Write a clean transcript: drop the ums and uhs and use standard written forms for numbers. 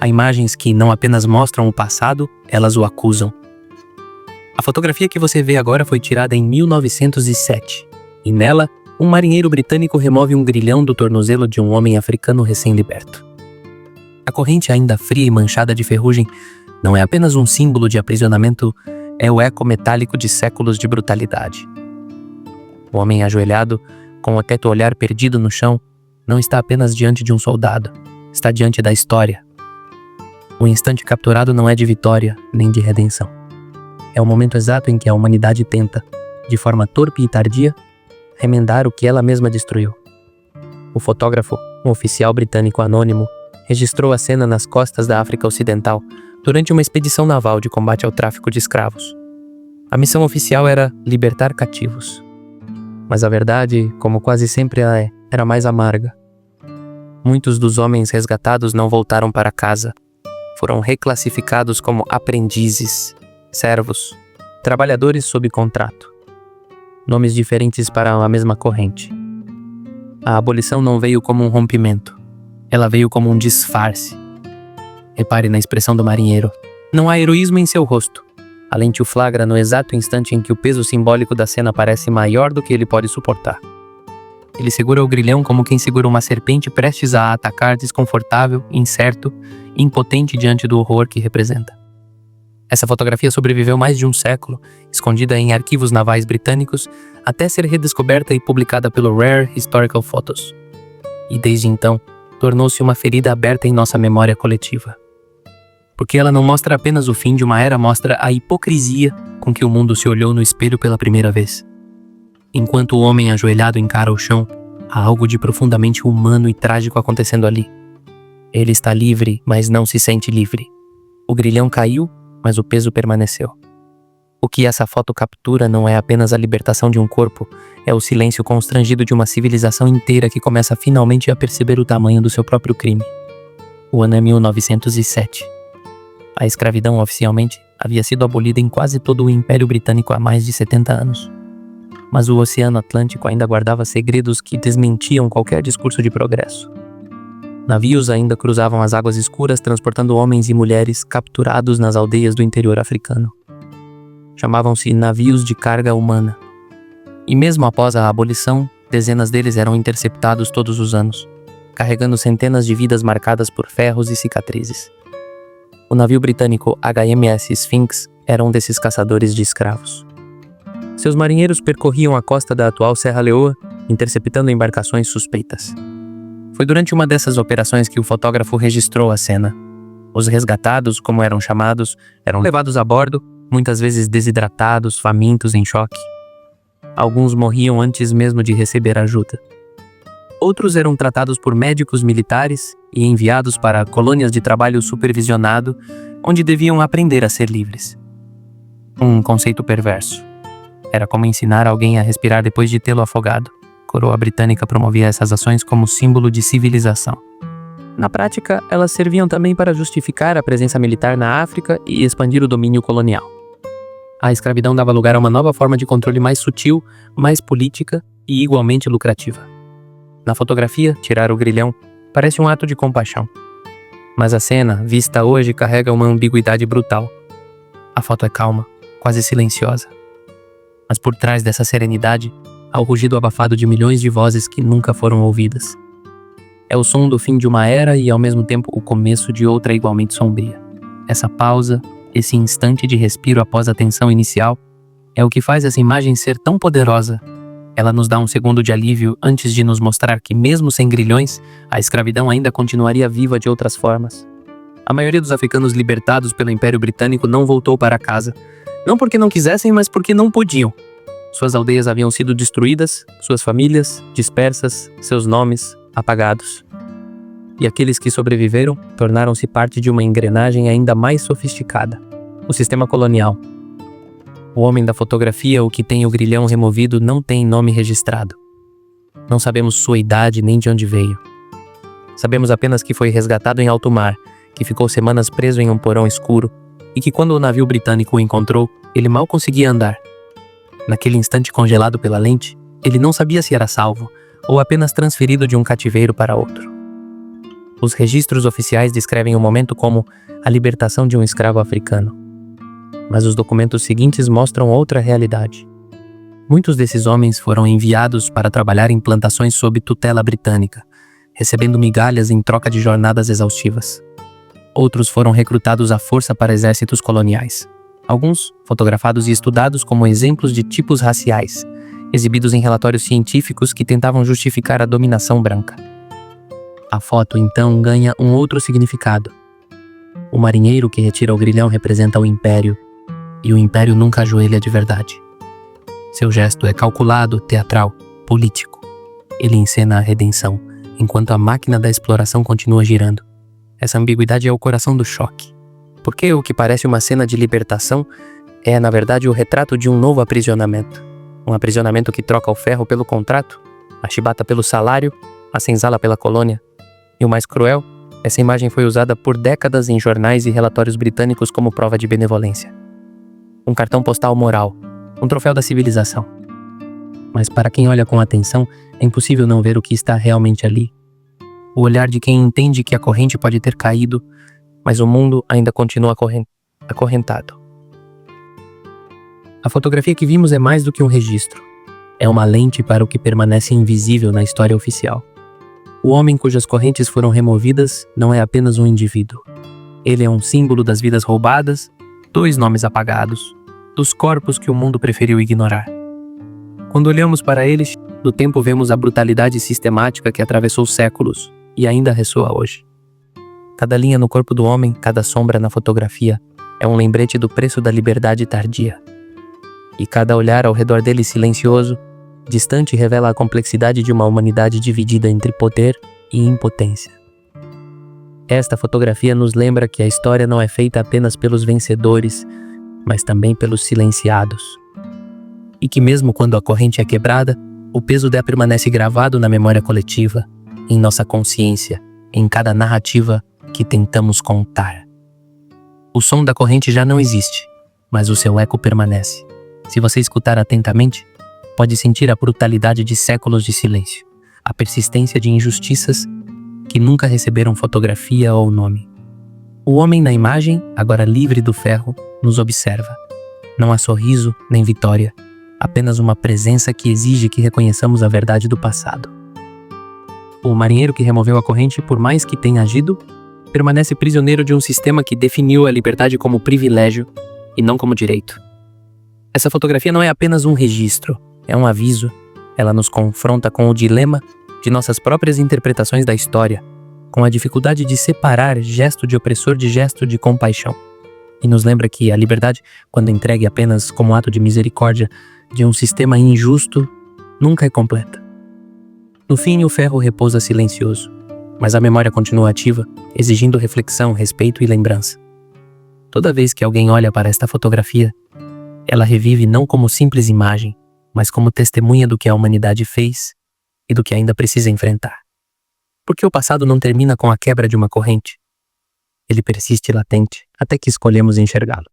Há imagens que não apenas mostram o passado, elas o acusam. A fotografia que você vê agora foi tirada em 1907, e nela, um marinheiro britânico remove um grilhão do tornozelo de um homem africano recém-liberto. A corrente ainda fria e manchada de ferrugem não é apenas um símbolo de aprisionamento, é o eco metálico de séculos de brutalidade. O homem ajoelhado, com o teto olhar perdido no chão, não está apenas diante de um soldado, está diante da história. O instante capturado não é de vitória, nem de redenção. É o momento exato em que a humanidade tenta, de forma torpe e tardia, remendar o que ela mesma destruiu. O fotógrafo, um oficial britânico anônimo, registrou a cena nas costas da África Ocidental durante uma expedição naval de combate ao tráfico de escravos. A missão oficial era libertar cativos. Mas a verdade, como quase sempre a é, era mais amarga. Muitos dos homens resgatados não voltaram para casa. Foram reclassificados como aprendizes, servos, trabalhadores sob contrato. Nomes diferentes para a mesma corrente. A abolição não veio como um rompimento. Ela veio como um disfarce. Repare na expressão do marinheiro. Não há heroísmo em seu rosto. A lente o flagra no exato instante em que o peso simbólico da cena parece maior do que ele pode suportar. Ele segura o grilhão como quem segura uma serpente prestes a atacar, desconfortável, incerto, impotente diante do horror que representa. Essa fotografia sobreviveu mais de um século, escondida em arquivos navais britânicos, até ser redescoberta e publicada pelo Rare Historical Photos. E desde então, tornou-se uma ferida aberta em nossa memória coletiva. Porque ela não mostra apenas o fim de uma era, mostra a hipocrisia com que o mundo se olhou no espelho pela primeira vez. Enquanto o homem ajoelhado encara o chão, há algo de profundamente humano e trágico acontecendo ali. Ele está livre, mas não se sente livre. O grilhão caiu, mas o peso permaneceu. O que essa foto captura não é apenas a libertação de um corpo, é o silêncio constrangido de uma civilização inteira que começa finalmente a perceber o tamanho do seu próprio crime. O ano é 1907. A escravidão oficialmente havia sido abolida em quase todo o Império Britânico há mais de 70 anos. Mas o Oceano Atlântico ainda guardava segredos que desmentiam qualquer discurso de progresso. Navios ainda cruzavam as águas escuras transportando homens e mulheres capturados nas aldeias do interior africano. Chamavam-se navios de carga humana. E mesmo após a abolição, dezenas deles eram interceptados todos os anos, carregando centenas de vidas marcadas por ferros e cicatrizes. O navio britânico HMS Sphinx era um desses caçadores de escravos. Seus marinheiros percorriam a costa da atual Serra Leoa, interceptando embarcações suspeitas. Foi durante uma dessas operações que o fotógrafo registrou a cena. Os resgatados, como eram chamados, eram levados a bordo, muitas vezes desidratados, famintos, em choque. Alguns morriam antes mesmo de receber ajuda. Outros eram tratados por médicos militares e enviados para colônias de trabalho supervisionado, onde deviam aprender a ser livres. Um conceito perverso. Era como ensinar alguém a respirar depois de tê-lo afogado. A coroa britânica promovia essas ações como símbolo de civilização. Na prática, elas serviam também para justificar a presença militar na África e expandir o domínio colonial. A escravidão dava lugar a uma nova forma de controle mais sutil, mais política e igualmente lucrativa. Na fotografia, tirar o grilhão parece um ato de compaixão. Mas a cena, vista hoje, carrega uma ambiguidade brutal. A foto é calma, quase silenciosa. Mas por trás dessa serenidade, há o rugido abafado de milhões de vozes que nunca foram ouvidas. É o som do fim de uma era e, ao mesmo tempo, o começo de outra igualmente sombria. Essa pausa, esse instante de respiro após a tensão inicial, é o que faz essa imagem ser tão poderosa. Ela nos dá um segundo de alívio antes de nos mostrar que, mesmo sem grilhões, a escravidão ainda continuaria viva de outras formas. A maioria dos africanos libertados pelo Império Britânico não voltou para casa. Não porque não quisessem, mas porque não podiam. Suas aldeias haviam sido destruídas, suas famílias dispersas, seus nomes apagados. E aqueles que sobreviveram tornaram-se parte de uma engrenagem ainda mais sofisticada, o sistema colonial. O homem da fotografia, o que tem o grilhão removido, não tem nome registrado. Não sabemos sua idade nem de onde veio. Sabemos apenas que foi resgatado em alto mar, que ficou semanas preso em um porão escuro e que quando o navio britânico o encontrou, ele mal conseguia andar. Naquele instante congelado pela lente, ele não sabia se era salvo ou apenas transferido de um cativeiro para outro. Os registros oficiais descrevem o momento como a libertação de um escravo africano. Mas os documentos seguintes mostram outra realidade. Muitos desses homens foram enviados para trabalhar em plantações sob tutela britânica, recebendo migalhas em troca de jornadas exaustivas. Outros foram recrutados à força para exércitos coloniais. Alguns fotografados e estudados como exemplos de tipos raciais, exibidos em relatórios científicos que tentavam justificar a dominação branca. A foto, então, ganha um outro significado. O marinheiro que retira o grilhão representa o império, e o império nunca ajoelha de verdade. Seu gesto é calculado, teatral, político. Ele encena a redenção, enquanto a máquina da exploração continua girando. Essa ambiguidade é o coração do choque. Porque o que parece uma cena de libertação é, na verdade, o retrato de um novo aprisionamento. Um aprisionamento que troca o ferro pelo contrato, a chibata pelo salário, a senzala pela colônia. E o mais cruel, essa imagem foi usada por décadas em jornais e relatórios britânicos como prova de benevolência. Um cartão postal moral, um troféu da civilização. Mas para quem olha com atenção, é impossível não ver o que está realmente ali. O olhar de quem entende que a corrente pode ter caído, mas o mundo ainda continua acorrentado. A fotografia que vimos é mais do que um registro. É uma lente para o que permanece invisível na história oficial. O homem cujas correntes foram removidas não é apenas um indivíduo. Ele é um símbolo das vidas roubadas, dos nomes apagados, dos corpos que o mundo preferiu ignorar. Quando olhamos para eles, no tempo vemos a brutalidade sistemática que atravessou séculos e ainda ressoa hoje. Cada linha no corpo do homem, cada sombra na fotografia, é um lembrete do preço da liberdade tardia. E cada olhar ao redor dele silencioso, distante, revela a complexidade de uma humanidade dividida entre poder e impotência. Esta fotografia nos lembra que a história não é feita apenas pelos vencedores, mas também pelos silenciados. E que mesmo quando a corrente é quebrada, o peso dela permanece gravado na memória coletiva, em nossa consciência, em cada narrativa que tentamos contar. O som da corrente já não existe, mas o seu eco permanece. Se você escutar atentamente, pode sentir a brutalidade de séculos de silêncio, a persistência de injustiças que nunca receberam fotografia ou nome. O homem na imagem, agora livre do ferro, nos observa. Não há sorriso nem vitória, apenas uma presença que exige que reconheçamos a verdade do passado. O marinheiro que removeu a corrente, por mais que tenha agido, permanece prisioneiro de um sistema que definiu a liberdade como privilégio e não como direito. Essa fotografia não é apenas um registro, é um aviso. Ela nos confronta com o dilema de nossas próprias interpretações da história, com a dificuldade de separar gesto de opressor de gesto de compaixão. E nos lembra que a liberdade, quando entregue apenas como ato de misericórdia de um sistema injusto, nunca é completa. No fim, o ferro repousa silencioso, mas a memória continua ativa, exigindo reflexão, respeito e lembrança. Toda vez que alguém olha para esta fotografia, ela revive não como simples imagem, mas como testemunha do que a humanidade fez e do que ainda precisa enfrentar. Porque o passado não termina com a quebra de uma corrente. Ele persiste latente até que escolhemos enxergá-lo.